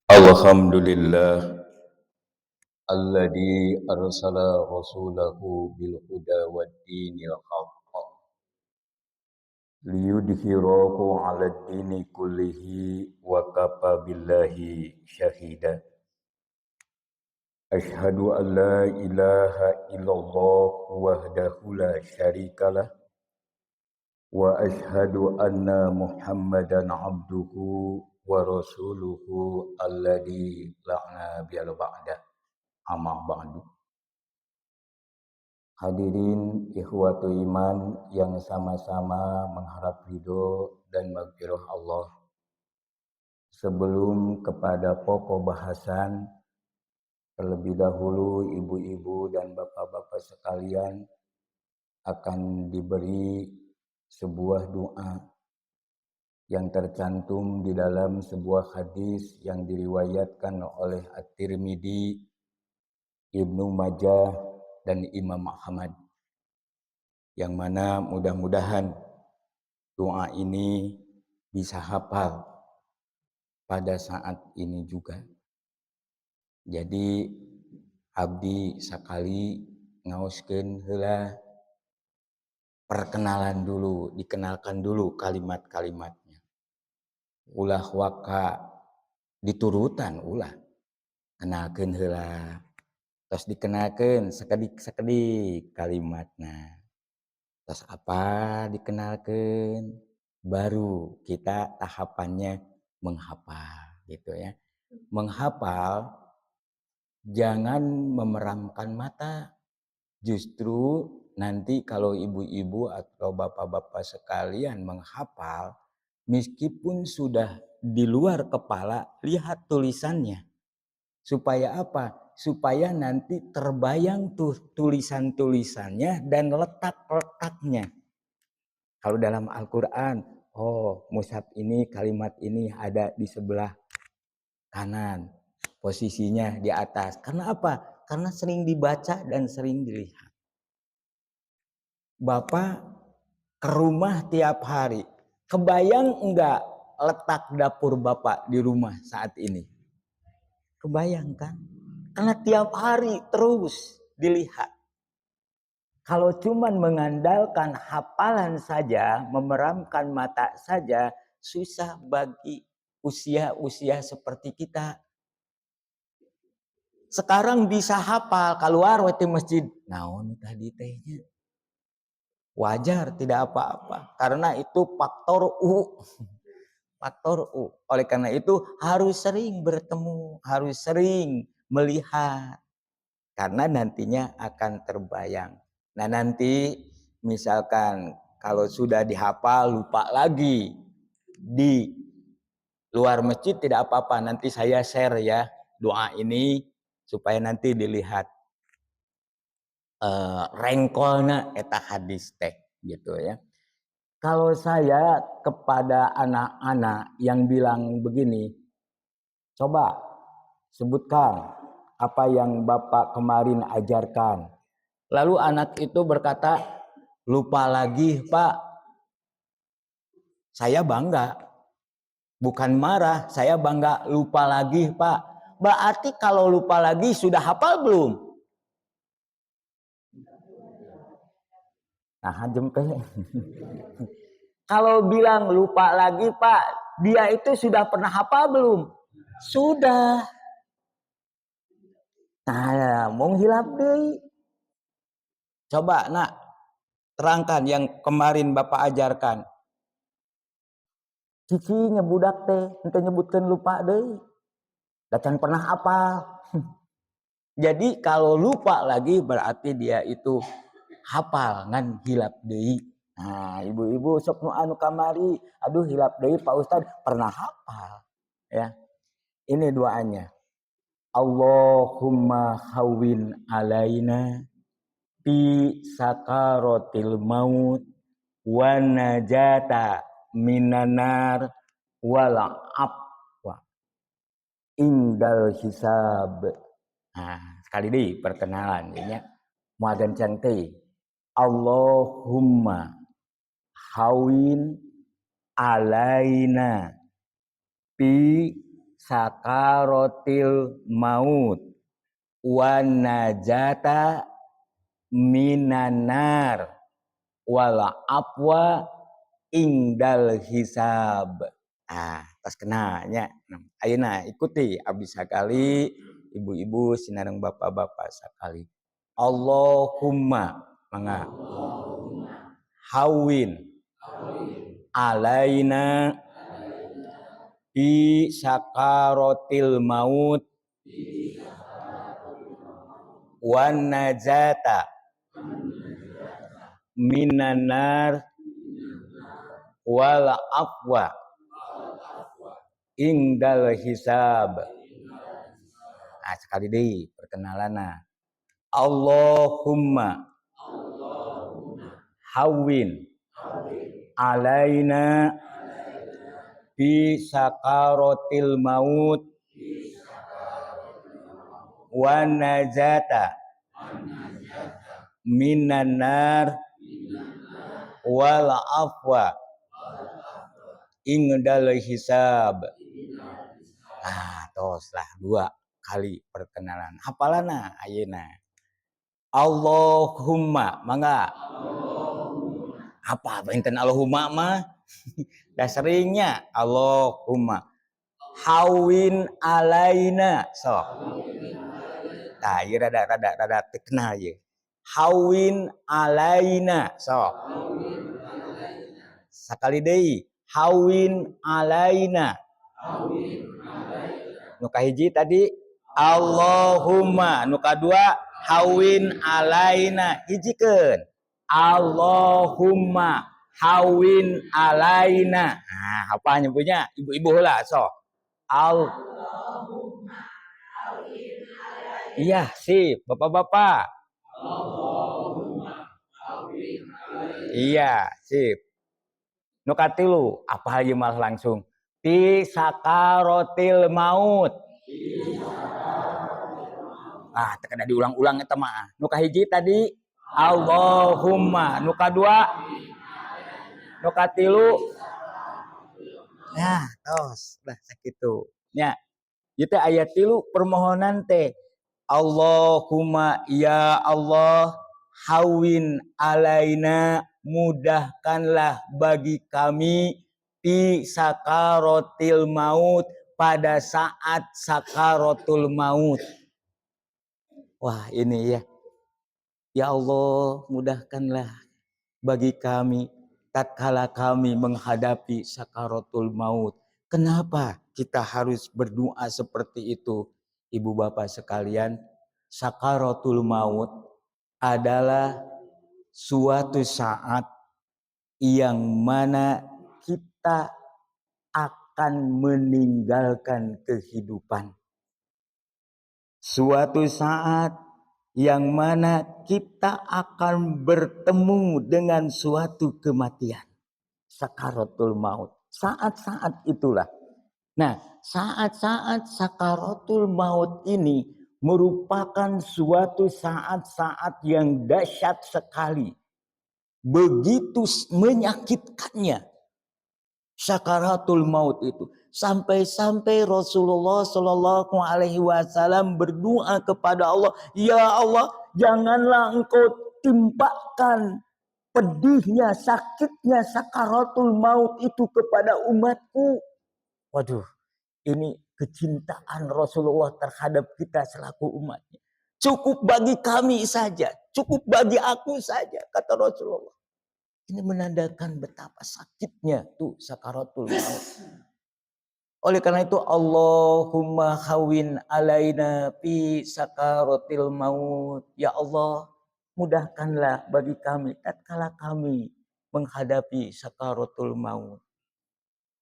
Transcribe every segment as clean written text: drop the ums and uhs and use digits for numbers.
Alhamdulillah alladzi arsala rasulahu bil huda wad dinil haqq liyudhhirahu 'alad dini kullihi wa kafa billahi syahida. Asyhadu an la ilaha illallah wahdahu la syarikalah wa asyhadu anna Muhammadan abduhu wa rasuluhu alladzi la nabiyya ba'da. Amma ba'du. Hadirin ikhwatu iman yang sama-sama mengharap ridho dan maghfirah Allah. Sebelum kepada pokok bahasan, terlebih dahulu ibu-ibu dan bapak-bapak sekalian akan diberi sebuah doa yang tercantum di dalam sebuah hadis yang diriwayatkan oleh At-Tirmidzi, Ibnu Majah, dan Imam Ahmad, yang mana mudah-mudahan doa ini bisa hafal pada saat ini juga. Jadi abdi sakali ngaoskeun heula perkenalan dulu, dikenalkan dulu kalimat-kalimatnya. Ulah waka diturutan ulah. Kenalkeun heula. Terus dikenalkeun sakedik-sakedik kalimatna. Terus apa dikenalkan, baru kita tahapannya menghafal gitu ya. Menghafal jangan memeramkan mata. Justru nanti kalau ibu-ibu atau bapak-bapak sekalian menghafal, meskipun sudah di luar kepala, lihat tulisannya. Supaya apa? Supaya nanti terbayang tuh tulisan-tulisannya dan letak-letaknya. Kalau dalam Al-Quran, mushaf ini, kalimat ini ada di sebelah kanan, posisinya di atas. Karena apa? Karena sering dibaca dan sering dilihat. Bapak ke rumah tiap hari, kebayang enggak letak dapur Bapak di rumah saat ini? Kebayang kan? Karena tiap hari terus dilihat. Kalau cuman mengandalkan hafalan saja, memeramkan mata saja, susah bagi usia-usia seperti kita. Sekarang bisa hafal, keluar di masjid. Naon tadi tehnya? Wajar, tidak apa-apa. Karena itu faktor U. Faktor U. Oleh karena itu harus sering bertemu, harus sering melihat. Karena nantinya akan terbayang. Nah nanti misalkan kalau sudah dihafal lupa lagi di luar masjid tidak apa-apa. Nanti saya share ya doa ini supaya nanti dilihat rengkolna eta hadis teh gitu ya. Kalau saya kepada anak-anak yang bilang begini, coba sebutkan apa yang Bapak kemarin ajarkan. Lalu anak itu berkata, lupa lagi Pak. Saya bangga. Bukan marah, saya bangga, lupa lagi Pak. Berarti kalau lupa lagi sudah hafal belum? Nah, kalau bilang lupa lagi Pak, dia itu sudah pernah hafal belum? Sudah. Nah, mau hilap deh. Coba nak, terangkan yang kemarin Bapak ajarkan. Cici nyebudak teh, ente nyebutkan lupa deh. Dan pernah hafal. Jadi kalau lupa lagi berarti dia itu hafal ngan hilap deui. Nah, ibu-ibu sok nu anu kamari, aduh hilap deui Pak Ustad, pernah hafal. Ya. Ini doanya. Allahumma hawwin alaina fi sakaratil maut wa najata minanar wal afwa indal hisab. Nah, sekali deui perkenalan ya. Muadan cantik. Allahumma hawin alaina fi sakaratil maut wan najata minanar wal afwa ingdal hisab. Tas kenanya. Ayeuna ikuti abdi sakali, ibu-ibu sinareng bapak-bapak sakali. Allahumma mangga hawin alaina bi sakaratil maut wan najata minanar wal afwa ingdal hisab. Sekali deui perkenalanna. Allahumma hawin alaina bi sakaratil maut wan najata minan nar wal afwa ingdal hisab. Toslah 2 kali perkenalan. Hafalana ayeuna. Allahumma mangga. Apa enten Allahumma mah? Dah seringnya Allahumma hawin alaina sok. Ieu rada kenal ieu. Hawin alaina sok. Sakali deui hawin alaina. Nu kahiji tadi Allahumma, nu kadua hawin alaina. Hijikeun Allahumma hawin alaina. Apa nyebutnya? Ibu-ibu heula sok. Allahumma hawin alaina. Iya, sip. Bapak-bapak. Allahumma hawin alaina. Iya, sip. Nu katilu, apa ieu mah langsung? Fi sakaratil maut. Teu kada diulang-ulang eta mah. Nu kahiji tadi Allahumma, nu kadua, nu katilu. Tos lah sakitu. Nya, ieu teh aya 3 permohonan teh. Allahumma ya Allah hawin alaina, mudahkanlah bagi kami fi sakaratil maut, pada saat sakaratul maut. Wah, ini ya. Ya Allah, mudahkanlah bagi kami tatkala kami menghadapi sakaratul maut. Kenapa kita harus berdoa seperti itu? Ibu bapak sekalian, sakaratul maut adalah suatu saat yang mana kita akan meninggalkan kehidupan. Suatu saat yang mana kita akan bertemu dengan suatu kematian. Sakaratul maut. Saat-saat itulah. Nah, saat-saat sakaratul maut ini merupakan suatu saat-saat yang dahsyat sekali. Begitu menyakitkannya sakaratul maut itu. Sampai-sampai Rasulullah Shallallahu Alaihi Wasallam berdoa kepada Allah, ya Allah, janganlah Engkau timpakan pedihnya, sakitnya sakaratul maut itu kepada umatku. Waduh, ini kecintaan Rasulullah terhadap kita selaku umatnya. Cukup bagi kami saja, cukup bagi aku saja, kata Rasulullah. Ini menandakan betapa sakitnya tuh sakaratul maut. Oleh karena itu Allahumma hawin alaina fi sakaratil maut. Ya Allah, mudahkanlah bagi kami tatkala kami menghadapi sakaratul maut.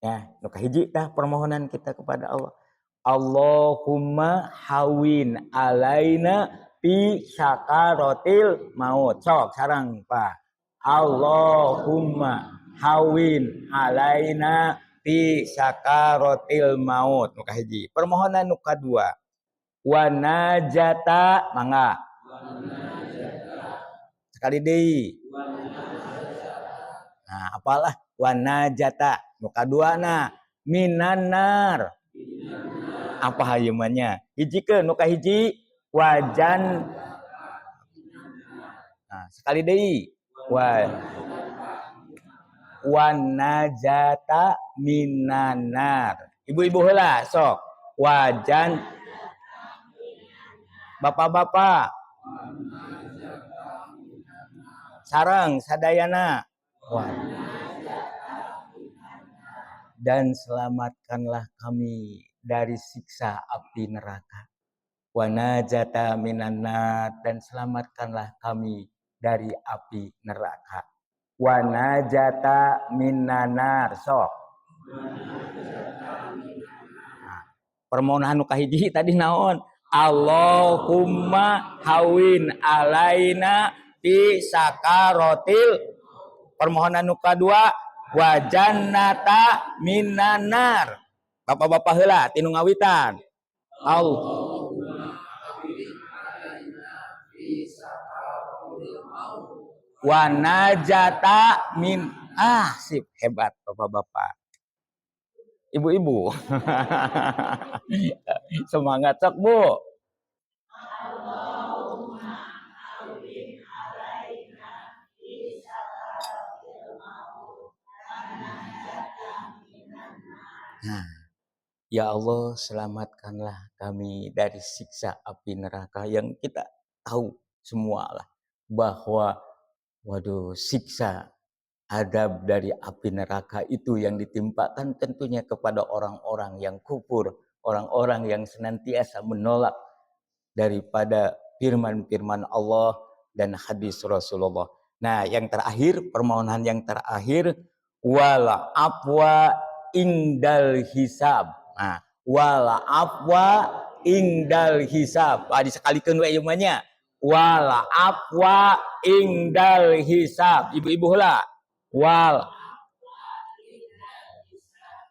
Ya, nu kahiji tah permohonan kita kepada Allah. Allahumma hawin alaina fi sakaratil maut. Sok sareng Pak. Allahumma hawin alaina fi sakaratil maut. Nu kahiji. Permohonan nu kadua. Wa najata mangga. Sekali deui. Apalah wa najata. Nu kaduana minan nar apa hayumannya? Hiji ke nu kahiji wajan. Nah, sekali deui. Wanajata minanar. Ibu-ibu heula sok. Wajan. Bapak-bapak. Sareng sadayana. Dan selamatkanlah kami dari siksa api neraka. Wanajata minanar, dan selamatkanlah kami dari api neraka. Wanajata minanar sok. Nah, permohonan nu kahiji tadi naon? Allahumma hawin alaina fi sakarotil. Permohonan nu kadua wajannata minanar. Bapak-bapak heula tinu ngawitan. Wanajata min sip, hebat bapak-bapak. Ibu-ibu. Semangat sok, Bu. Nah, ya Allah, selamatkanlah kami dari siksa api neraka yang kita tahu semua lah bahwa waduh, siksa adab dari api neraka itu yang ditimpakan tentunya kepada orang-orang yang kufur, orang-orang yang senantiasa menolak daripada firman-firman Allah dan hadis Rasulullah. Nah, yang terakhir, permohonan yang terakhir, wala afwa indal hisab. Nah, wala afwa indal hisab. Disekalikeun we ieu mah nya. Wala afwa indal hisab. Ibu-ibu heula. Wal.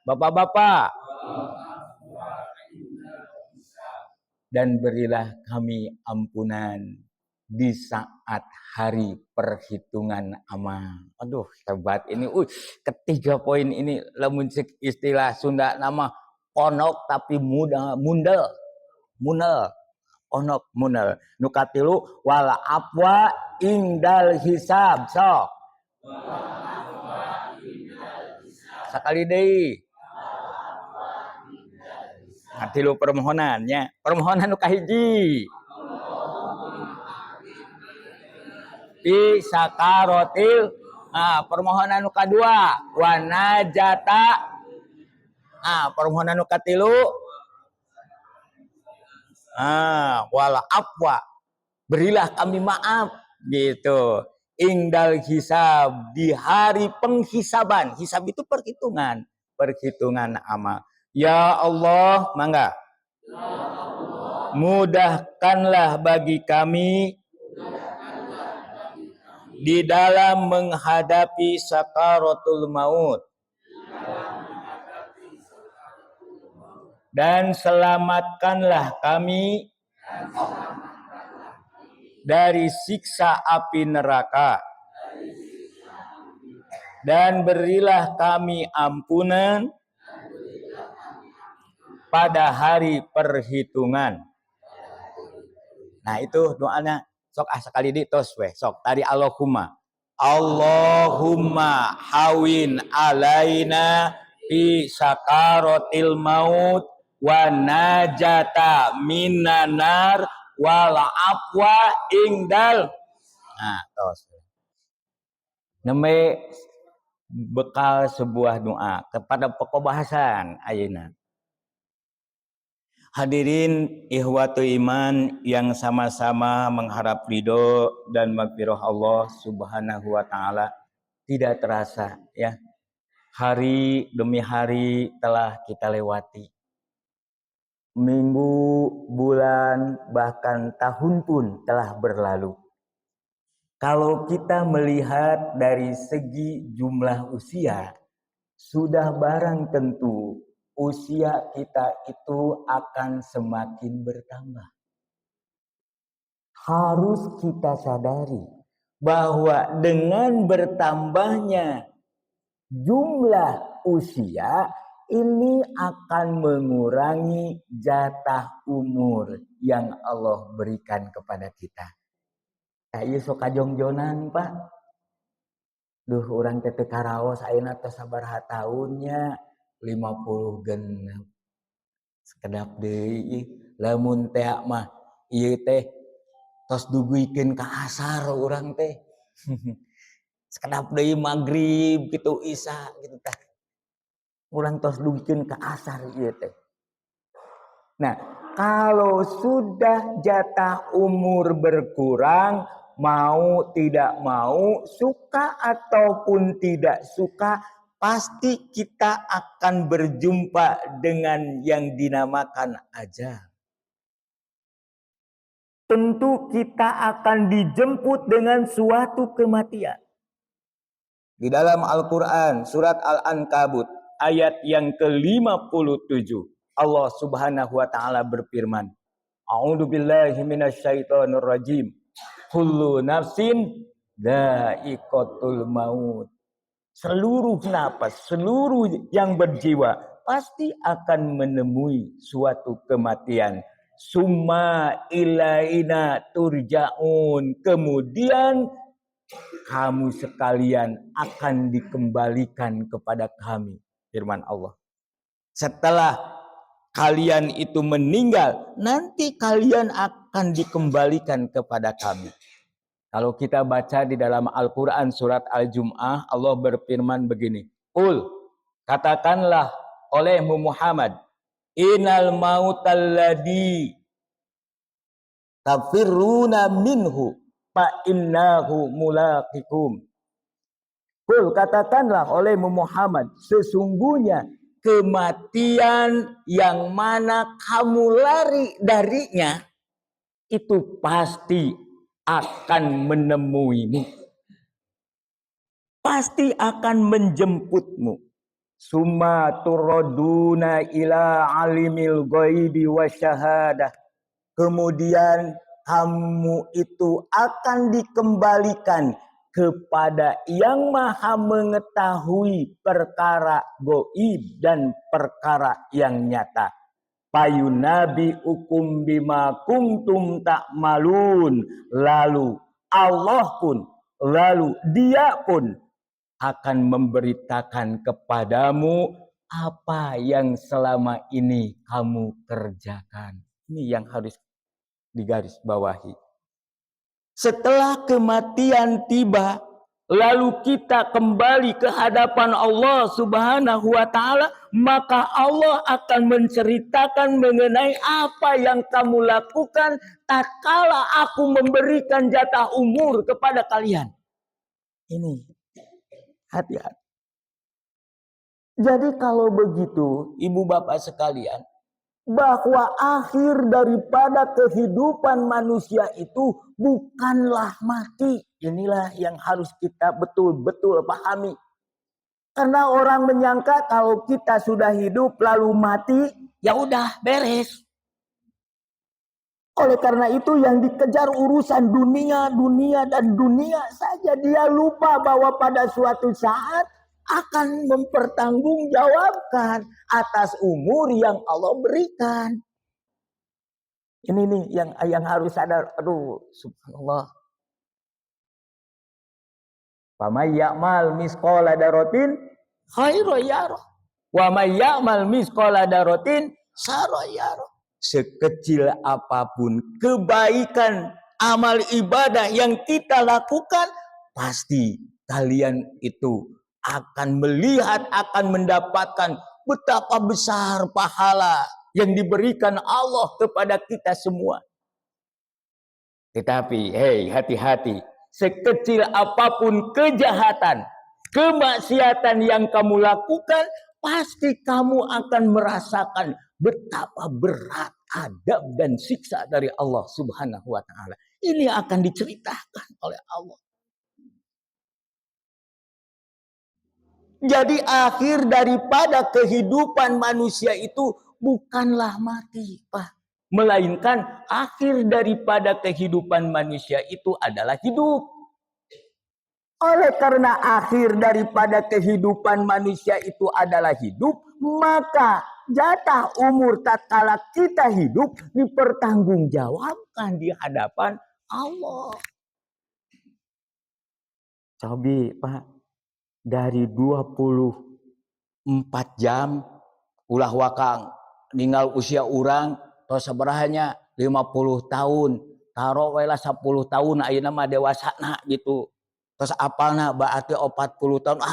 Bapak-bapak. Dan berilah kami ampunan di saat hari perhitungan amal. Aduh, hebat ini. Ketiga poin ini lamun istilah Sunda nama onok tapi muda mundel. Munel. Onok munel. Nu katilu wala afwa indal hisab. Sok. Sakali deui. Tilu permohonannya. Permohonan nu kahiji. Fi sakarotil. Permohonan nu kadua. Wanajata. Permohonan nu katilu. Wala afwa. Berilah kami maaf. Gitu. Ingdal hisab. Di hari penghisaban. Hisab itu perhitungan. Perhitungan amal. Ya Allah, mangga. Mudahkanlah bagi kami di dalam menghadapi sakaratul maut. Dan selamatkanlah kami dari siksa api neraka. Dan berilah kami ampunan pada hari perhitungan. Nah, itu doanya sok sekali ditos we. Sok tadi Allahumma. Allahumma hawin alaina fi sakaratil maut wa najata minanar wal afwa ingdal. Nah, tos. Nembe bekal sebuah doa kepada pokok bahasan ayeuna. Hadirin ikhwatu iman yang sama-sama mengharap ridho dan maghfirah Allah Subhanahu wa taala, tidak terasa ya. Hari demi hari telah kita lewati. Minggu, bulan, bahkan tahun pun telah berlalu. Kalau kita melihat dari segi jumlah usia, sudah barang tentu usia kita itu akan semakin bertambah. Harus kita sadari bahwa dengan bertambahnya jumlah usia, ini akan mengurangi jatah umur yang Allah berikan kepada kita. Kayak sok kajongjonan Pak. Duh orang teh karaos ayeuna tos sabaraha tahunnya 50 genep. Sekedap deui lamun teh mah ieu teh tos duguikeun ka asar urang teh. Sekedap deui magrib kitu isya kitu tah. Urang tos duguikeun ka asar ieu teh. Nah, kalau sudah jatah umur berkurang, mau tidak mau, suka ataupun tidak suka, pasti kita akan berjumpa dengan yang dinamakan ajal. Tentu kita akan dijemput dengan suatu kematian. Di dalam Al-Quran, surat Al-Ankabut, ayat yang ke-57, Allah subhanahu wa ta'ala berfirman, A'udzu billahi minasyaitonir rajim. Kullu nafsin dha'iqatul maut. Seluruh napas, seluruh yang berjiwa pasti akan menemui suatu kematian. Summa ilaina turja'un. Kemudian kamu sekalian akan dikembalikan kepada kami. Firman Allah. Setelah kalian itu meninggal, nanti kalian akan dikembalikan kepada kami. Kalau kita baca di dalam Al-Quran surat Al-Jum'ah, Allah berfirman begini. Katakanlah olehmu Muhammad, Innal mautalladhi tafirruna minhu fa innahu mulaqikum. Katakanlah olehmu Muhammad, sesungguhnya kematian yang mana kamu lari darinya itu pasti akan menemuimu. Pasti akan menjemputmu. Summa turaduna ila alimil ghaibi wasyahadah. Kemudian kamu itu akan dikembalikan kepada yang maha mengetahui perkara gaib dan perkara yang nyata. Payunabi ukum bima kuntum ta'malun. Lalu Allah pun, lalu dia pun akan memberitakan kepadamu apa yang selama ini kamu kerjakan. Ini yang harus digarisbawahi. Setelah kematian tiba, lalu kita kembali ke hadapan Allah subhanahu wa ta'ala, maka Allah akan menceritakan mengenai apa yang kamu lakukan tatkala aku memberikan jatah umur kepada kalian. Ini, hati-hati. Jadi kalau begitu, ibu bapak sekalian, bahwa akhir daripada kehidupan manusia itu bukanlah mati. Inilah yang harus kita betul-betul pahami. Karena orang menyangka kalau kita sudah hidup lalu mati, ya udah beres. Oleh karena itu yang dikejar urusan dunia, dan dunia saja. Dia lupa bahwa pada suatu saat akan mempertanggungjawabkan atas umur yang Allah berikan. Ini nih yang harus sadar. Aduh, subhanallah. Wa may ya'mal misqala dzarratin khairan yarah. Wa may ya'mal misqala dzarratin syarran yarah. Sekecil apapun kebaikan amal ibadah yang kita lakukan, pasti kalian itu akan melihat, akan mendapatkan betapa besar pahala yang diberikan Allah kepada kita semua. Tetapi, hati-hati. Sekecil apapun kejahatan, kemaksiatan yang kamu lakukan, pasti kamu akan merasakan betapa berat adab dan siksa dari Allah subhanahu wa ta'ala. Ini akan diceritakan oleh Allah. Jadi akhir daripada kehidupan manusia itu bukanlah mati, Pak. Melainkan akhir daripada kehidupan manusia itu adalah hidup. Oleh karena akhir daripada kehidupan manusia itu adalah hidup, maka jatah umur tatkala kita hidup dipertanggungjawabkan di hadapan Allah. Cobi Pak, dari 24 jam ulah wakang ninggal usia orang tos sabarahanya 50 tahun, taruh we lah 10 tahun ayeuna mah dewasana gitu. Terus apalna berarti 40 tahun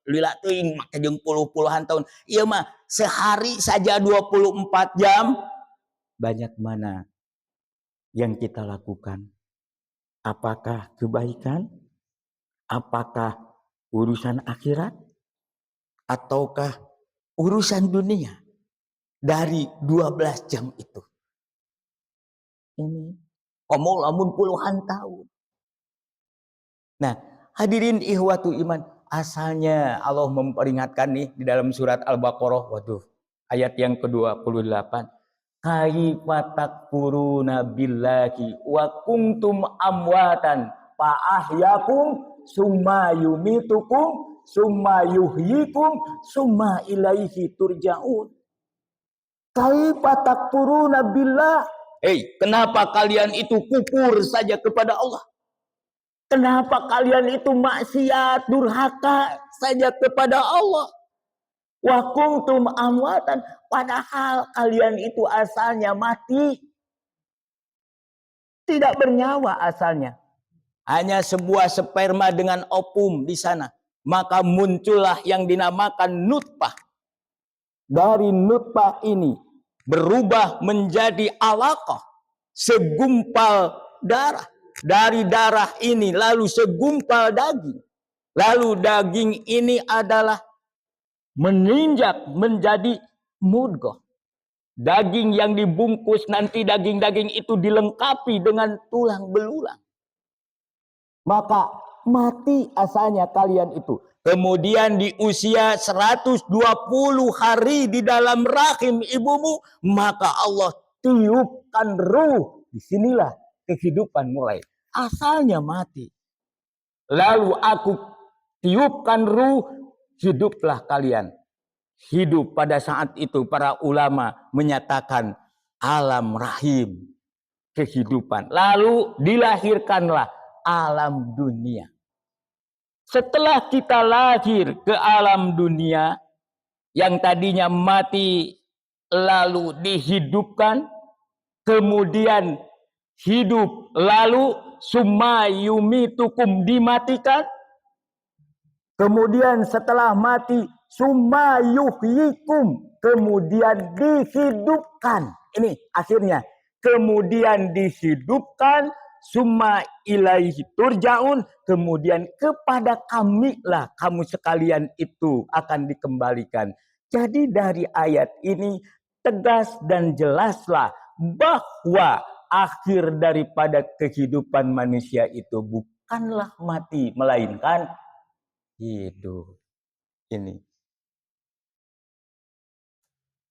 lila teuing make jeung puluh-puluhan tahun. Ieu mah sehari saja 24 jam. Banyak mana yang kita lakukan? Apakah kebaikan? Apakah urusan akhirat? Ataukah urusan dunia? Dari 12 jam itu. Ini komo lamun puluhan tahun. Nah, hadirin ihwatu iman, asalnya Allah memperingatkan nih di dalam surat Al-Baqarah, waduh, ayat yang ke-28. Kaifa takfuruna billahi wa kuntum amwatan fa ahyakum summa yumitukum summa yuhyikum summa ilaihi turja'un. Kaifa takfuruna billah? Kenapa kalian itu kufur saja kepada Allah? Kenapa kalian itu maksiat, durhaka saja kepada Allah? Wa kuntum amwatan, padahal kalian itu asalnya mati. Tidak bernyawa asalnya. Hanya sebuah sperma dengan ovum di sana. Maka muncullah yang dinamakan nutfah. Dari nutfah ini berubah menjadi alaqah, segumpal darah. Dari darah ini lalu segumpal daging. Lalu daging ini adalah menginjak menjadi mudghah. Daging yang dibungkus nanti daging-daging itu dilengkapi dengan tulang belulang. Maka mati asalnya kalian itu. Kemudian di usia 120 hari di dalam rahim ibumu, maka Allah tiupkan ruh. Disinilah kehidupan mulai. Asalnya mati. Lalu aku tiupkan ruh, hiduplah kalian. Hidup pada saat itu para ulama menyatakan alam rahim, kehidupan. Lalu dilahirkanlah alam dunia. Setelah kita lahir ke alam dunia, yang tadinya mati lalu dihidupkan, kemudian hidup, lalu summa yumitukum dimatikan, kemudian setelah mati summa yuhyikum, kemudian dihidupkan. Ini akhirnya, kemudian dihidupkan, summa ilaihi turja'un, kemudian kepada kamilah kamu sekalian itu akan dikembalikan. Jadi dari ayat ini tegas dan jelaslah bahwa akhir daripada kehidupan manusia itu bukanlah mati, melainkan hidup. Ini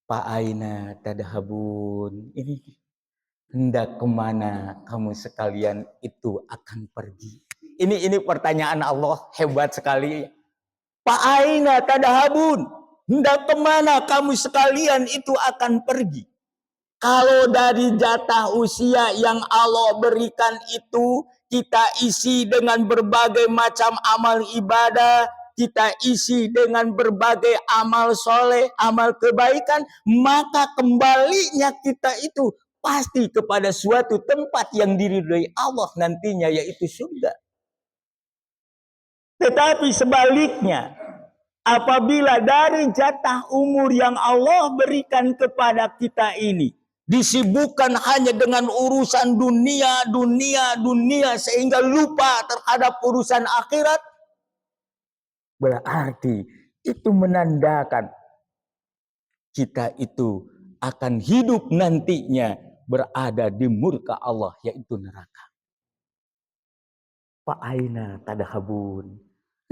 Pak Aina tadhabun, ini hendak kemana kamu sekalian itu akan pergi? Ini pertanyaan Allah hebat sekali. Pak Aina tadhabun, hendak kemana kamu sekalian itu akan pergi? Kalau dari jatah usia yang Allah berikan itu kita isi dengan berbagai macam amal ibadah, kita isi dengan berbagai amal soleh, amal kebaikan, maka kembalinya kita itu pasti kepada suatu tempat yang diridhoi Allah nantinya, yaitu surga. Tetapi sebaliknya, apabila dari jatah umur yang Allah berikan kepada kita ini disibukkan hanya dengan urusan dunia sehingga lupa terhadap urusan akhirat, berarti itu menandakan kita itu akan hidup nantinya berada di murka Allah, yaitu neraka. Pak Aina tadhabun,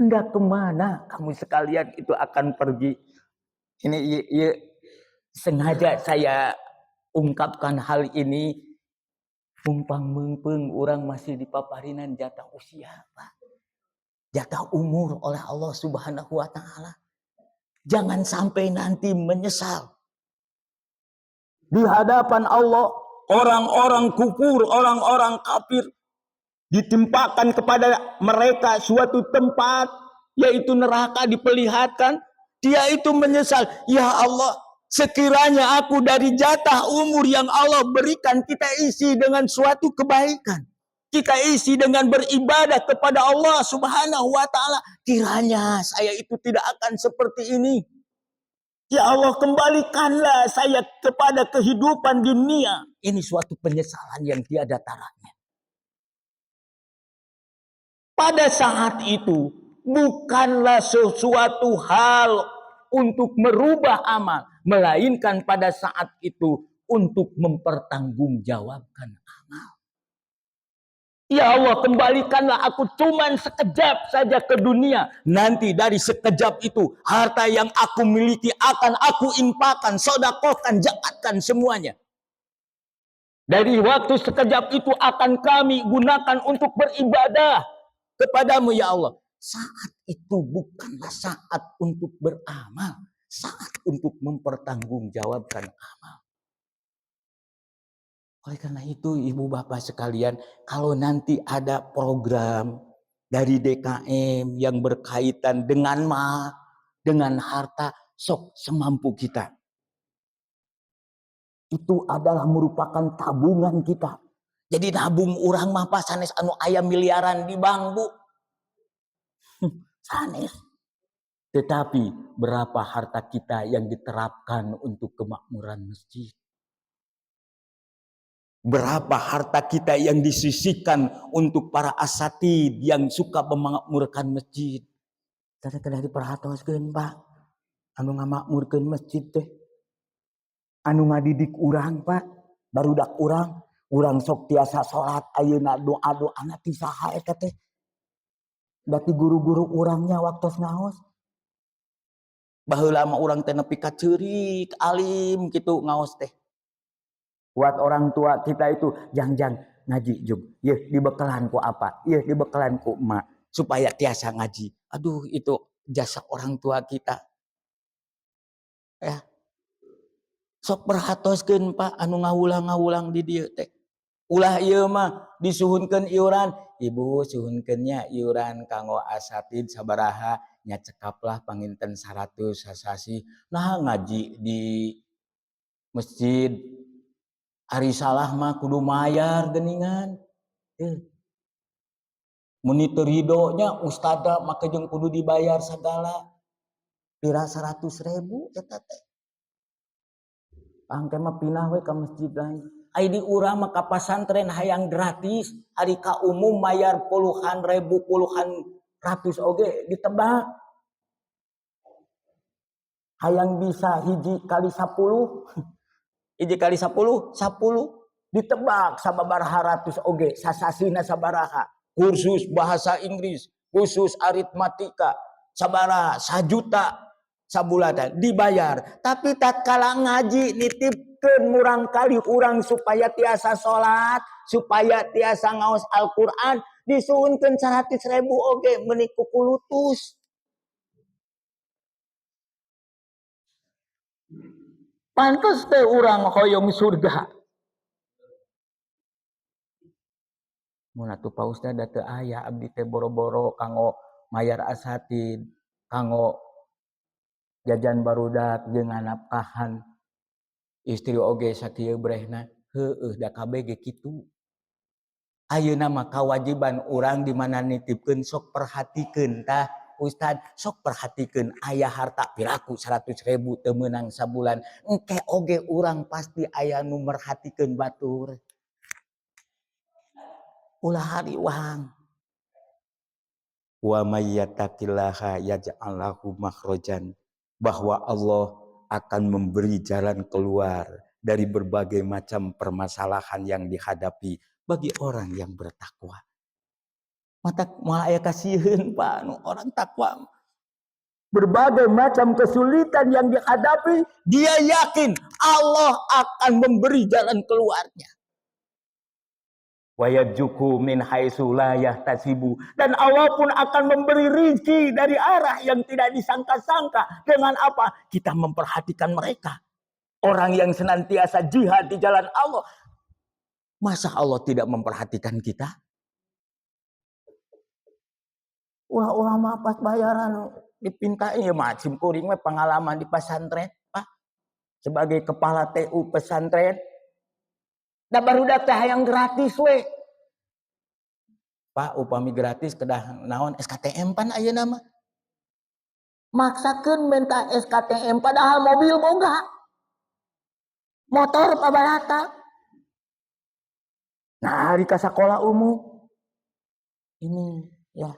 hendak kemana kamu sekalian itu akan pergi? Ini sengaja saya ungkapkan hal ini umpang mengpeng orang masih di paparinan jatah usia, Pak. jatah umur oleh Allah Subhanahu wa taala. Jangan sampai nanti menyesal di hadapan Allah. Orang-orang kufur, orang-orang kafir ditimpakan kepada mereka suatu tempat, yaitu neraka, diperlihatkan. Dia itu menyesal, ya Allah, sekiranya aku dari jatah umur yang Allah berikan, kita isi dengan suatu kebaikan, kita isi dengan beribadah kepada Allah Subhanahu wa taala, kiranya saya itu tidak akan seperti ini. Ya Allah, kembalikanlah saya kepada kehidupan dunia. Ini suatu penyesalan yang tiada taranya. Pada saat itu bukanlah sesuatu hal untuk merubah amal, melainkan pada saat itu untuk mempertanggungjawabkan amal. Ya Allah, kembalikanlah aku cuman sekejap saja ke dunia. Nanti dari sekejap itu, harta yang aku miliki akan aku infakkan, sedekahkan, zakatkan semuanya. Dari waktu sekejap itu akan kami gunakan untuk beribadah kepadamu ya Allah. Saat itu bukanlah saat untuk beramal, saat untuk mempertanggungjawabkan amal. Oleh karena itu ibu bapak sekalian, kalau nanti ada program dari DKM yang berkaitan dengan dengan harta, sok semampu kita. Itu adalah merupakan tabungan kita. Jadi nabung orang mah sanes anu ayam miliaran di bank, Bu. Sanes. Tetapi berapa harta kita yang diterapkan untuk kemakmuran masjid? Berapa harta kita yang disisihkan untuk para asatid yang suka memakmurkan masjid? Kita kena diperhatikan, Pak. Anu ngamakmurkan masjid teh. Anu ngadidik urang, Pak. Barudak urang sok tiasa salat ayeuna doa-doa anak ti saha eta teh. Dati guru-guru urangnya waktu ngaos. Baheula mah urang teh nepi ka ceurik, alim kitu ngaos teh. Buat orang tua kita itu jangan ngaji jug. Ya dibekalan ku apa? Ya dibekalan ku emak supaya tiasa ngaji. Aduh itu jasa orang tua kita. Ya. Sok perhatoskeun Pak anu ngawulang-ngawulang di dieu teh. Ulah ieu mah disuhunkeun iuran. Ibu suhunkeunnya iuran kanggo asatid sabaraha nya cekaplah panginten 100 sasasi. Nah ngaji di masjid ari salah mah kudu mayar geningan. Monitor ridonya ustada maka jeung kudu dibayar segala. Pira 100.000 eta teh. Angke mah pinah we ka masjid lain. Ai di urang mah ka pasantren hayang gratis, ari ka umum mayar puluhan ribu, puluhan ratus oge ditebak. Hayang bisa hiji kali 10. Hiji kali 10 ditebak sababaraha ratus oge, sasasina sabaraha. Kursus bahasa Inggris, kursus aritmatika, sabaraha 1 juta sabulanan dibayar. Tapi tatkala ngaji nitipkeun murang kali urang supaya tiasa salat, supaya tiasa ngaos Al-Qur'an, disuhunkeun 100.000 oge meuni kukulutus. Pantes teh urang hoyong surga. Mun atuh Pak Ustad teu aya abdi teh boro-boro kanggo mayar asatid, kanggo jajan barudak jeung nafkahan istri oge sakieu brehna. Heueuh da kabeh ge kitu. Ayeuna mah kawajiban urang di mana nitipkeun sok perhatikeun tah. Ustad sok perhatikeun aya harta piraku 100.000 teu meunang sabulan. Engke oge urang pasti aya nu merhatikeun batur. Ulah hari wang. Wa may yattaqillaha yaj'al lahu makhrajan. Bahwa Allah akan memberi jalan keluar dari berbagai macam permasalahan yang dihadapi bagi orang yang bertakwa. Mata moal aya kasieun Pak, orang takwa. Berbagai macam kesulitan yang dihadapi, dia yakin Allah akan memberi jalan keluarnya. Wa yarzuqhu min haitsu la yahtasibu. Dan Allah pun akan memberi rezeki dari arah yang tidak disangka-sangka. Dengan apa? Kita memperhatikan mereka. Orang yang senantiasa jihad di jalan Allah. Masa Allah tidak memperhatikan kita? Ulama pas bayaran dipintain ya macam kuring mah pengalaman di pesantren, Pak. Sebagai kepala TU pesantren. Da barudak teh yang gratis we. Pak, upami gratis kedah naon SKTM pan ayeuna mah. Maksakeun minta SKTM padahal mobil boga. Motor pabarata. Nah, hari ka sekolah umum. Ini ya,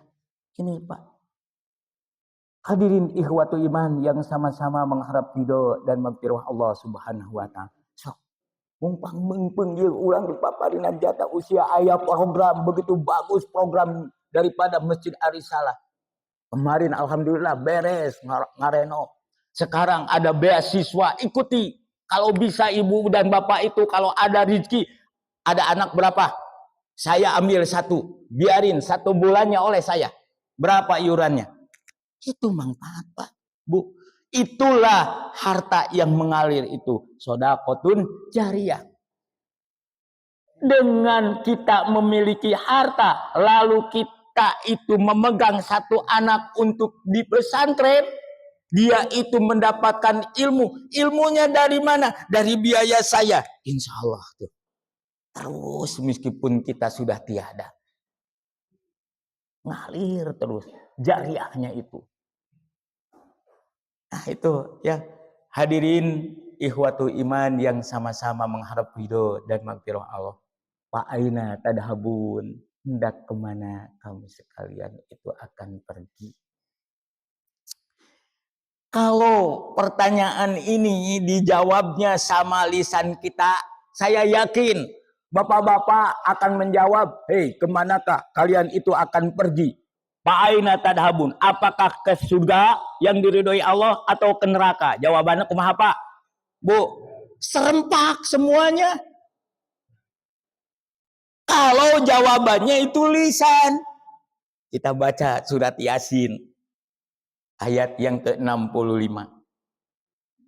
ini Pak. Hadirin ikhwatu iman yang sama-sama mengharap ridho dan magfirah Allah Subhanahu wa taala. Sok mumpang mengpeng ieu urang dipaparina jatah usia aya program begitu bagus program daripada Masjid Arisalah. Kemarin alhamdulillah beres ngareno. Sekarang ada beasiswa, ikuti. Kalau bisa ibu dan bapak itu kalau ada rezeki, ada anak berapa? Saya ambil satu, biarin 1 bulannya oleh saya. Berapa iurannya? Itu manfaat Pak, Bu. Itulah harta yang mengalir itu. Sodaqotun jariyah. Dengan kita memiliki harta, lalu kita itu memegang satu anak untuk di pesantren, dia itu mendapatkan ilmu. Ilmunya dari mana? Dari biaya saya. Insya Allah tuh. Terus meskipun kita sudah tiada. Ngalir terus. Jariahnya itu. Nah itu ya. Hadirin ikhwatu iman yang sama-sama mengharap ridho dan magfirah Allah. Pak aina tadhabun. Hendak kemana kamu sekalian itu akan pergi. Kalau pertanyaan ini dijawabnya sama lisan kita, saya yakin bapak-bapak akan menjawab, hei kemanakah kalian itu akan pergi? Pa'aina tadhabun, apakah ke surga yang diridhoi Allah atau ke neraka? Jawabannya kumaha Pak? Bu, serempak semuanya. Kalau jawabannya itu lisan, kita baca surat Yasin. Ayat yang ke-65.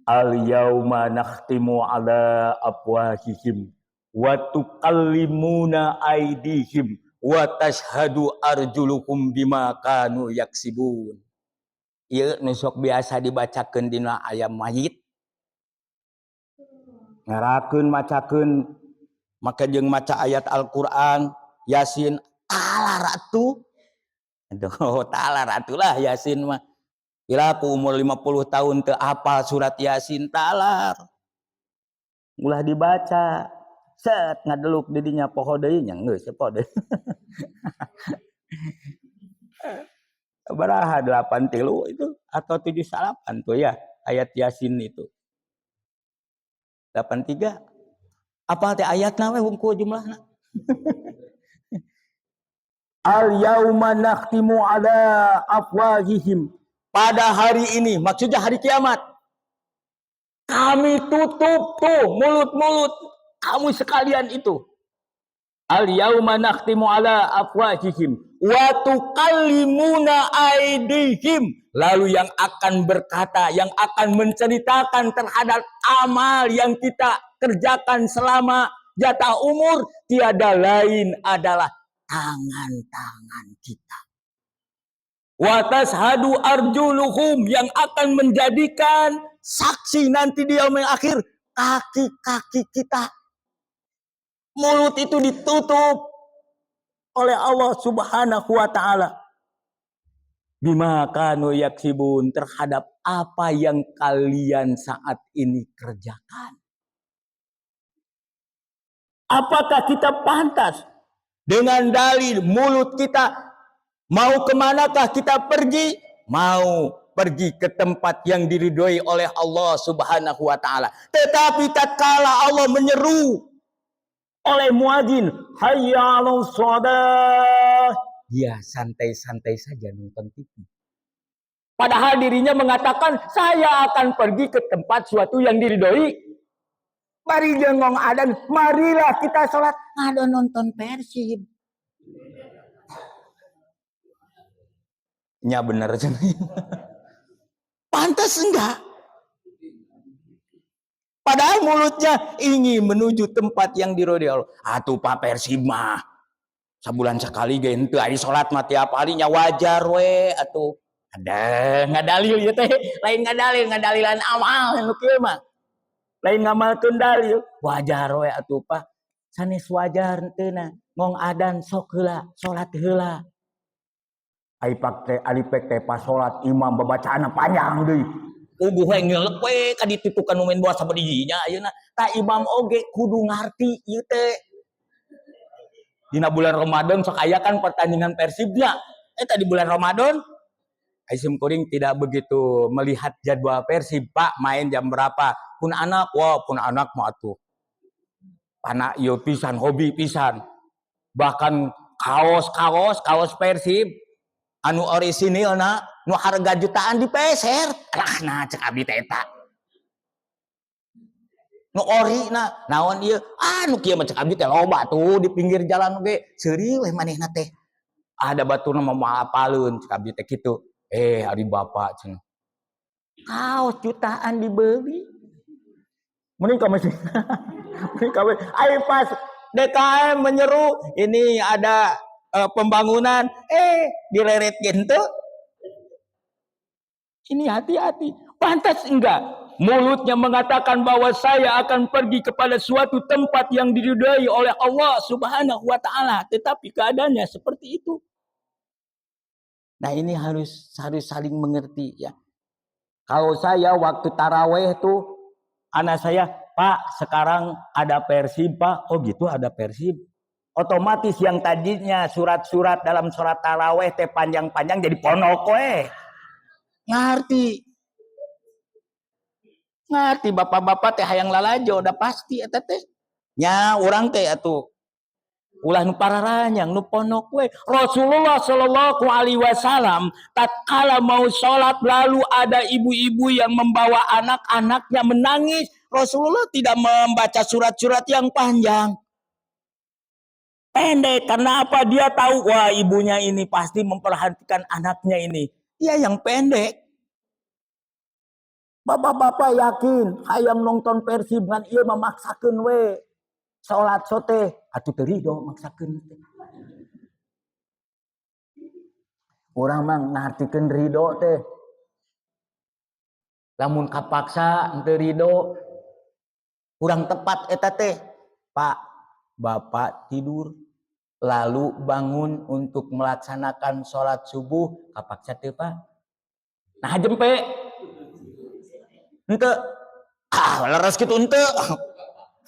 Al-yauma nakhtimu ala afwahihim wa tukallimuna aydihim wa tashhadu arjuluhum bima kanu yaksibun. Ieu nu sok biasa dibacakeun dina ayam mayit. Ngarakeun macakeun maka jeung maca ayat Al-Qur'an Yasin talar atuh. Aduh, talar atuh lah Yasin mah. Kira aku umur 50 tahun teu apal surat Yasin talar. Ulah dibaca. Set ngadeluk di dinya poho deui nya geus poho deui. Baraha 83 itu atau 78 tuh ya ayat Yasin itu. 83. Apa teh ayatna we hungkul jumlahna? Al yauma nakhtimu ala afwahihim. Pada hari ini, maksudnya hari kiamat. Kami tutup tuh mulut-mulut kamu sekalian itu. Al yauma nakhtimu ala afwahihim wa tukallimuna aydihim. Lalu yang akan berkata, yang akan menceritakan terhadap amal yang kita kerjakan selama jatah umur tiada lain adalah tangan-tangan kita. Wa tashhadu arjuluhum, yang akan menjadikan saksi nanti di yaumil akhir kaki-kaki kita. Mulut itu ditutup oleh Allah Subhanahu wa taala. Bima kanu yaksibun, terhadap apa yang kalian saat ini kerjakan. Apakah kita pantas dengan dalil mulut kita? Mau kemanakah kita pergi? Mau pergi ke tempat yang diridhoi oleh Allah Subhanahu wa taala. Tetapi tatkala Allah menyeru oleh muadzin, hayya 'alas shalah, dia santai-santai saja nonton TV. Padahal dirinya mengatakan, saya akan pergi ke tempat suatu yang diridhoi Mari jengong adan, marilah kita sholat. Ada nonton Persib. Ya bener. Pantas enggak? Padahal mulutnya ingin menuju tempat yang diridhoi Allah. Atuh Pak Persib mah sabulan sekali ge henteu ari salat mah tiap harinya wajar we atuh. Ada ngadalil ieu teh, lain ngadalilan amal nu kieu mah. Lain ngamalkeun dalil, wajar we atuh Pak. Sanes wajar henteu na, ngong adan sok heula, salat heula. Ai pek teh pas salat imam babacaana panjang deui. Uguh we ngeulek we ka ditu kan nu main bola sabadinya ayeuna. Ta imam oge kudu ngarti ieu teh. Dina bulan Ramadan sok aya kan pertandingan Persibnya. Tadi bulan Ramadan Aisyum Kuring tidak begitu melihat jadwal Persib, Pak main jam berapa. Pun anak mah atuh. Anak ieu pisan hobi pisan. Bahkan kaos Persib anu orisinilna nu harga jutaan dipeser. Nah cek abi teh eta. Nu ori na naon ieu? Nu kieu mah cek abi teh loba tuh di pinggir jalan ge. Seuri we manehna teh. Ada baturna mah maapaleun cek abi teh kitu. Ari bapak cenah. Kaos jutaan dibeli. Mending ka mesin. Mending ka. Ai pas DKM menyeru ini ada pembangunan dileret gitu. Ini hati-hati. Pantas enggak mulutnya mengatakan bahwa saya akan pergi kepada suatu tempat yang diridhai oleh Allah Subhanahu wa taala, tetapi keadaannya seperti itu. Nah, ini harus saling mengerti ya. Kalau saya waktu taraweh tuh anak saya, Pak, sekarang ada Persib, Pak. Oh gitu, ada Persib. Otomatis yang tadinya surat-surat dalam surat taraweh teh panjang-panjang jadi ponok we. Ngerti bapak-bapak teh hayang lalajo udah pasti eta teh. Nya urang teh atuh ulah nu pararanyang nu ponok we. Rasulullah sallallahu alaihi wasallam tatkala mau salat lalu ada ibu-ibu yang membawa anak-anaknya menangis, Rasulullah tidak membaca surat-surat yang panjang. Pendek, karena apa? Dia tahu, wah ibunya ini pasti memperhatikan anaknya ini. Dia yang pendek. Bapak-bapak yakin, hayang nonton Persib ngan ieu memaksakeun we. Salat sote, atuh teu ridho maksakeun. Urang mah ngartikeun ridho teh. Lamun kapaksa henteu ridho, urang tepat eta teh. Pak, Bapak tidur lalu bangun untuk melaksanakan sholat subuh, kapaksa teu Pak? Nah jempe henteu. Leres kitu henteu.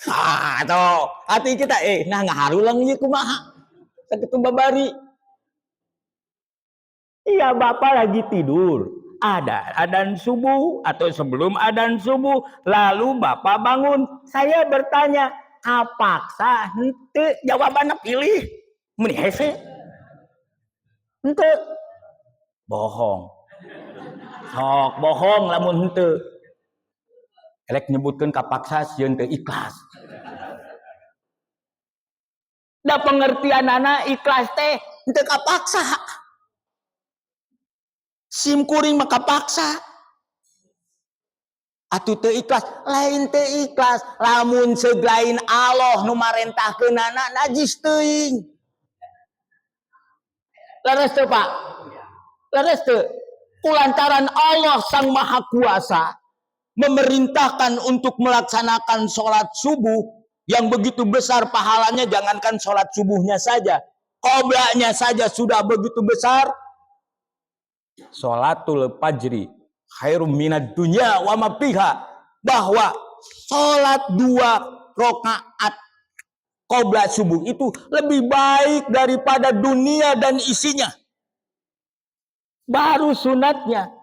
Atuh hati kita ngaharulang ieu kumaha? Sakitu babari. Iya, Bapak lagi tidur. Ada adzan subuh atau sebelum adzan subuh, lalu Bapak bangun. Saya bertanya, kapaksa henteu? Jawabannya pilih. Meni hese. Henteu. Bohong. Sok bohong lamun henteu. Elek nyebutkeun kapaksa sieun teu ikhlas. Da pengertianana ikhlas teh henteu kapaksa. Sim kuring mah kapaksa. Atuh teu ikhlas, lain teu ikhlas. Lamun seglain Allah nu marentahkeunana najis teuing. Leres teu Pak? Leres teu? Kulantaran Allah Sang Maha Kuasa memerintahkan untuk melaksanakan sholat subuh yang begitu besar pahalanya, jangankan sholat subuhnya saja, qoblanya saja sudah begitu besar. Sholatul fajri khairum minad dunya wa ma fiha, bahwa sholat 2 rakaat qobla subuh itu lebih baik daripada dunia dan isinya. Baru sunatnya.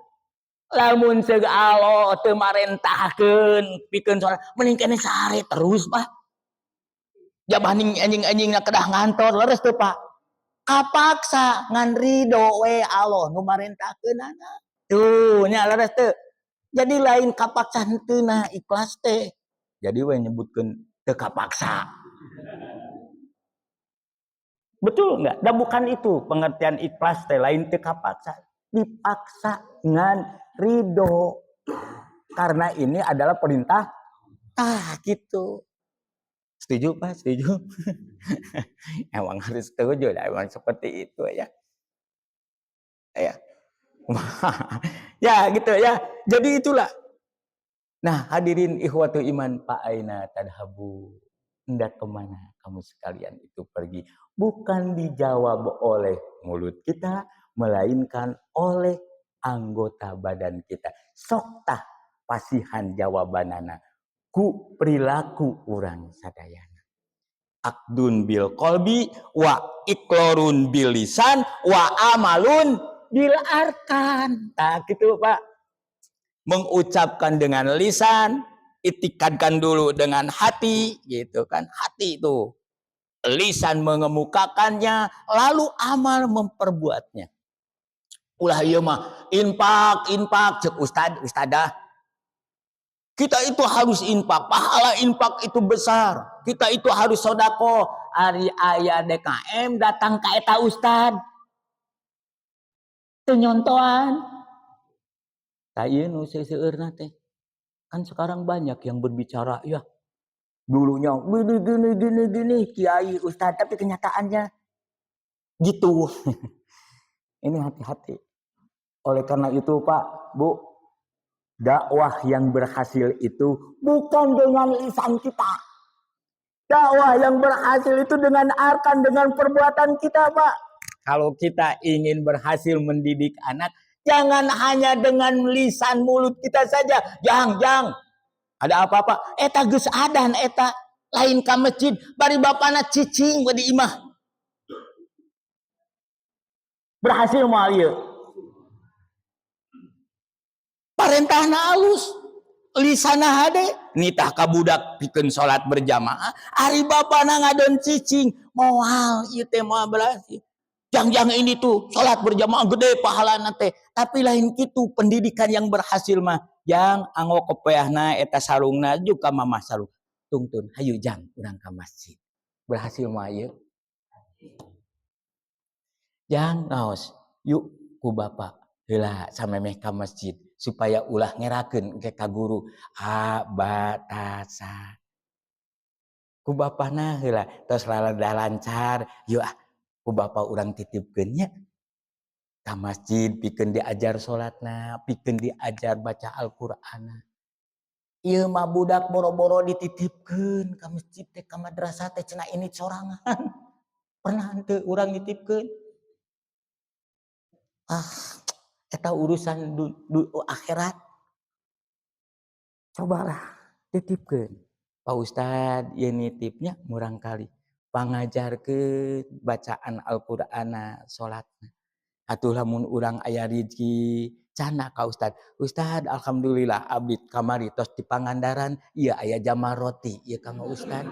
Lamun ceug Allah teu marentahkeun pikeun sholat, mending kene sare terus Pak. Jabah anjing-anjingna kedah ngantor, leres teu Pak? Kapaksa ngan ridho we Allah nu marentahkeunana. Tuh nya leres teu. Jadi lain kapaksa henteu nah ikhlas teh. Jadi we nyebutkeun teu kapaksa. Betul enggak? Dan bukan itu pengertian ikhlas teh lain teu kapaksa. Dipaksa ngan ridho. Karena ini adalah perintah gitu. Setuju Pak? Setuju? Emang harus setuju lah, emang seperti itu ya. Ya. Ya gitu ya. Jadi itulah. Nah, hadirin ikhwatu iman, Pak Aina tadhabu. Hendak kemana kamu sekalian itu pergi? Bukan dijawab oleh mulut kita, melainkan oleh anggota badan kita. Soktah pasihan jawabanana ku perilaku urang sadayana. Akdun bil kolbi wa iklorun bil lisan wa amalun bil arkan. Nah gitu Pak. Mengucapkan dengan lisan, itikadkan dulu dengan hati, gitu kan. Hati itu. Lisan mengemukakannya, lalu amal memperbuatnya. Ulah ieu mah infak cek ustadah. Kita itu harus infak, pahala infak itu besar. Kita itu harus sodako. Ari aya DKM datang ke eta ustad. Teu nyontoan. Ta ieu nu seueurna teh. Kan sekarang banyak yang berbicara ya. Dulunya gini kiai ustad, tapi kenyataannya gitu. Ini hati-hati. Oleh karena itu Pak, Bu, dakwah yang berhasil itu bukan dengan lisan kita. Dakwah yang berhasil itu dengan arkan, dengan perbuatan kita, Pak. Kalau kita ingin berhasil mendidik anak, jangan hanya dengan lisan mulut kita saja. Jangan. Ada apa-apa? Eta geus adan, eta lain ka masjid, bari bapana cicing di imah. Berhasil moal ieu. Parentahna alus. Lisana hade nitah ka budak pikeun salat berjamaah, ari bapana ngadon cicing, moal ieu teh moal berhasil. Jangan ini tuh salat berjamaah gede pahalana teh, tapi lain kitu pendidikan yang berhasil mah. Yang anggo kepeahna eta sarungna juga mamah sarung. Tungtun hayu jang urang ka masjid. Berhasil mah ieu. Jang ngaos, yuk ku bapak heula samemeh ka masjid supaya ulah ngerakeun ke ka guru batasa. Ku bapana heula tos lalada lancar, yuk ku bapak urang titipkeun nya ka masjid pikeun diajar salatna, pikeun diajar baca Al-Qur'an. Ieu mah budak boro-boro dititipkeun ka masjid teh ka madrasah teh cenah ini sorangan. Pernah henteu urang nitipkeun? Eta urusan akhirat. Cobalah titipkeun. Pak Ustad ieu nitipnya murang kali pangajarkeun bacaan Al-Qur'ana salatna. Atuh lamun urang aya rezeki cana ka Ustad. Ustad alhamdulillah abdi kamari tos di Pangandaran ieu aya jamal roti ieu Kang Ustad.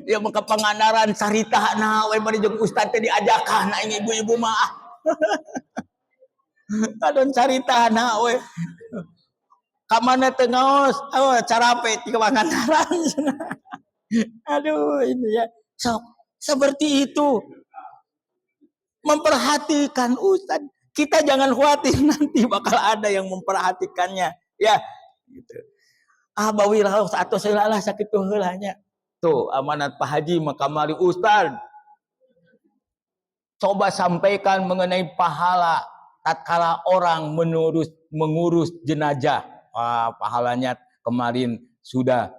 Ya maka Pangandaran saritana we bari jeung ustad teh diajakan aing ibu-ibu mah. Kadon saritana we. Ka mana teu ngaos? Carape ti Pangandaran. Aduh ini ya. Sok seperti itu. Memperhatikan ustad. Kita jangan khawatir nanti bakal ada yang memperhatikannya. Ya, gitu. Bawilah atau selalah sakitu heula nya. Tuh amanat Pak Haji makamari Ustaz. Coba sampaikan mengenai pahala tatkala orang mengurus jenazah. Pahalanya kemarin sudah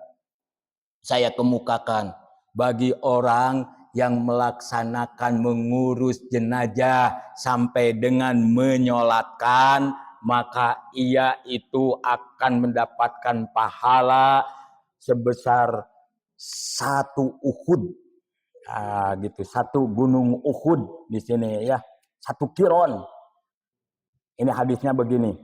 saya kemukakan. Bagi orang yang melaksanakan mengurus jenazah sampai dengan menyolatkan, maka ia itu akan mendapatkan pahala sebesar 1 Uhud, gitu, 1 gunung Uhud di sini ya, 1 kiron. Ini hadisnya begini,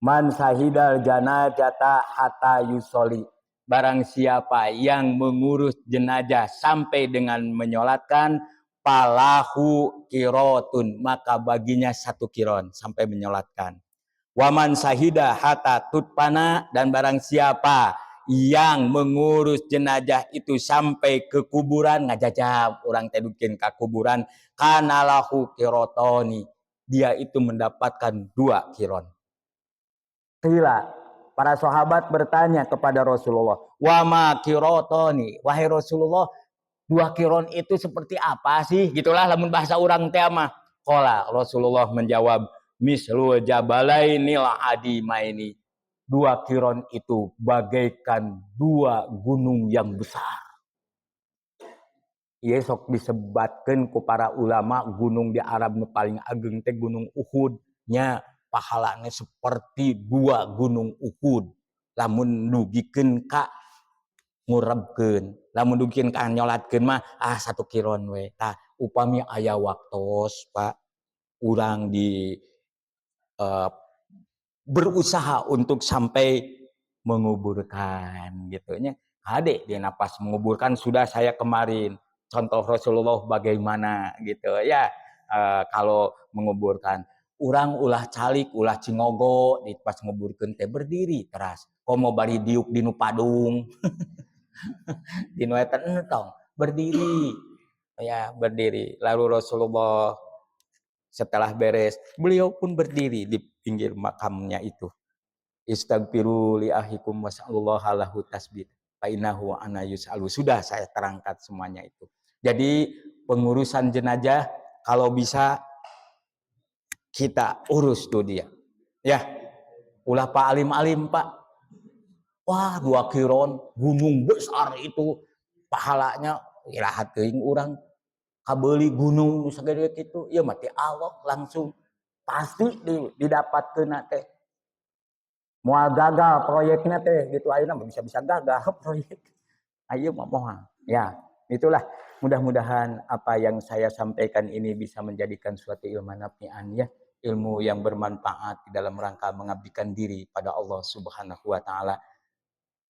man sahidal janazata hatta yusoli, barang siapa yang mengurus jenazah sampai dengan menyolatkan, falahu kirotun, maka baginya 1 kiron sampai menyolatkan. Waman sahida hatta tutpana, dan barang siapa yang mengurus jenazah itu sampai ke kuburan, ngajajab orang tedukin ke kuburan, kanalahu kirotoni, dia itu mendapatkan 2 kiron. Qila, para sahabat bertanya kepada Rasulullah, wama kirotoni, wahai Rasulullah, 2 kiron itu seperti apa sih? Gitulah lamun bahasa orang teh mah. Qala, Rasulullah menjawab, mislu jabalainil adimaini. 2 kiron itu bagaikan 2 gunung yang besar. Ieu sok disebatkeun ku para ulama, gunung di Arab nu paling ageng teh gunung Uhud nya, pahalanya seperti 2 gunung Uhud. Lamun nugikeun ka ngurebkeun, lamun nugikeun ka nyolatkeun mah 1 kiron we. Tah upami aya waktos Pak, urang di berusaha untuk sampai menguburkan gitu nya. Hade dia napas menguburkan sudah saya kemarin. Contoh Rasulullah bagaimana gitu ya, kalau menguburkan. Urang ulah calik, ulah cingogo, di pas nguburkeun teh berdiri teras. Komo bari diuk dinu padung. Dinu eta entong berdiri. Ya, berdiri. Lalu Rasulullah setelah beres, beliau pun berdiri di pinggir makamnya itu. Istaghfiru li ahikum was'alullaha lahu tasbih. Fa innahu ana yus'alu. Sudah saya terangkan semuanya itu. Jadi pengurusan jenazah kalau bisa kita urus tuh dia. Ya, ulah Pak alim-alim Pak. Wah, 2 kiron, gunung besar itu pahalanya irahat teuing urang kabeuli gunung nu sagede kitu, ieu mah teh Allah langsung pasti didapatkeun teh. Moal gagal proyeknya teh gitu ayeuna bisa-bisa gagal proyek. Ayo moal. Ya, itulah mudah-mudahan apa yang saya sampaikan ini bisa menjadikan suatu ilmu nafi'an ya, ilmu yang bermanfaat di dalam rangka mengabdikan diri pada Allah Subhanahu wa taala.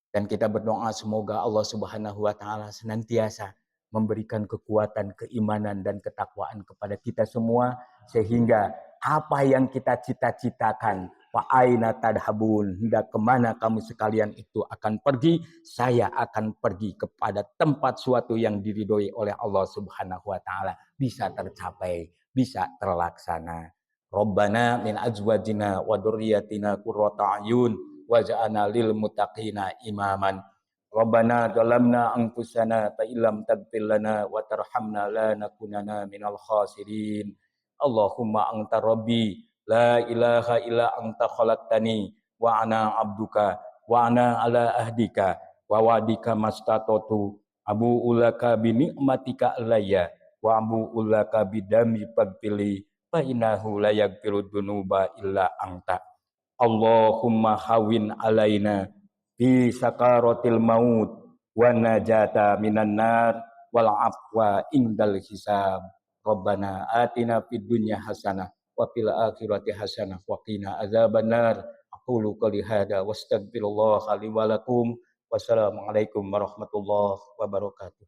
Dan kita berdoa semoga Allah Subhanahu wa taala senantiasa memberikan kekuatan, keimanan dan ketakwaan kepada kita semua sehingga apa yang kita cita-citakan, wa aina tadhabun, hendak kemana kamu sekalian itu akan pergi, saya akan pergi kepada tempat suatu yang diridhoi oleh Allah Subhanahu wa taala, bisa tercapai, bisa terlaksana. Rabbana min azwajina wa dzurriyyatina qurrata a'yun waj'alna lil muttaqina imaman. Rabbana zalamna anfusana fa illam taghfir lana wa tarhamna lanakunanna minal khasirin. Allahumma anta rabbi la ilaha illa anta khalaqtani wa ana abduka wa ana ala ahdika wa wa'dika mastatatu abu ulaka bi ni'matika alayya wa abu ulaka bidami fagfili fa innahu la yaghfiru dzunuba illa anta. Allahumma hawin alaina fi sakaratil maut wa najata minan nar wal afwa indal hisab. Rabbana atina fid dunya hasanah wa fil akhirati hasanah wa qina azabannar. Aqulu qouli hadza wastaghfirullah li wa lakum. Wassalamualaikum warahmatullahi wabarakatuh.